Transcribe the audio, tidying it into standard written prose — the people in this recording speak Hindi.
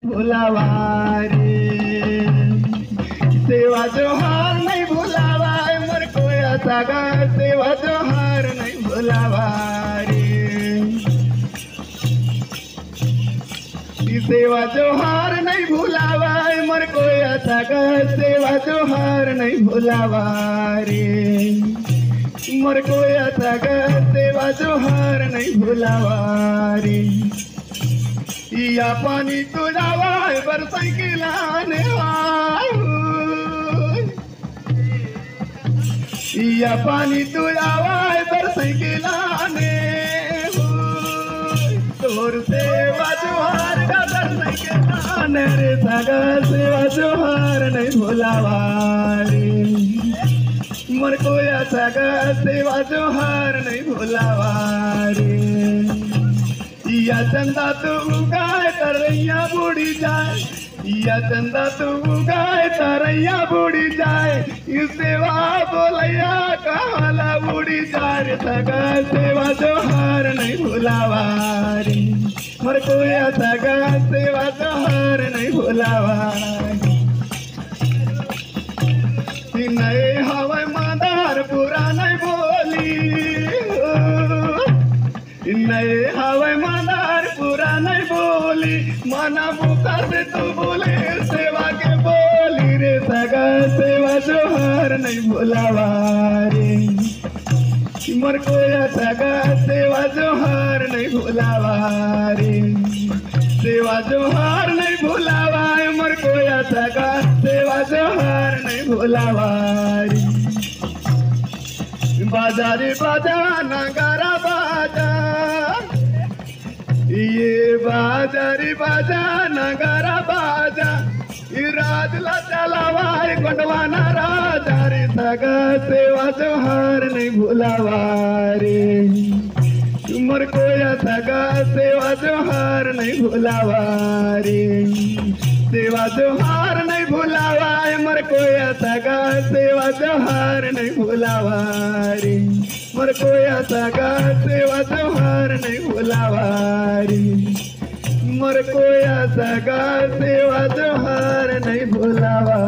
भुलावा रे सेवा जोहार नहीं भुलावा मोर कोया सागा सेवा जोहार नहीं भुलावा रे सेवा जोहार नहीं भुलावा मोर कोया सागा सेवा जोहार नहीं भुलावा रे मोर कोया सागा सेवा जोहार नहीं भुलावा रे या पानी तुझावा बरसाइकिलाने या पानी तुझावा बरसाइकिलाने तोर सेवा जोहार का बरसाइकिलाने रे सागा सेवा जोहार नहीं भुलावा रे मोर कोया सागा सेवा जोहार नहीं भुलावा रे या चंदा तू गाय तरैया बूढ़ी जाए या चंदा तू गाय तरैया बूढ़ी जाए इस सेवा बोलैया कहला बूढ़ी जाए सगा सेवा जोहार नहीं भुलावा रे मोर कोया सगा सेवा जोहार नहीं भुलावा नए हवा मादार पूरा नहीं बोली नए हवा मादार पूरा नहीं बोली माना मुखा से तू बोले सेवा के बोली रे सगा सेवा जोहार नहीं भुलावा रे मोर कोया सगा सेवा जोहार नहीं भुलावा रे सेवा जोहार नहीं भुलावा मोर कोया सगा सेवा जोहार नहीं भुलावा रे बाजारी बाजा नगारा बाजा ये बाजारी बाजा नगारा बाजा राजला चलावा गोंडवाना राजा रे सगा सेवा जोहार नहीं भुलावा रे मोर कोया सगा सेवा जोहार नहीं भुलावा रे सेवा जोहार नहीं भुलावा मोर कोया सगा सेवा जोहार नहीं भुलावा रे मोर कोया सगा सेवा जोहार नहीं भुलावा रे मोर कोया सगा सेवा जोहार नहीं भुलावा।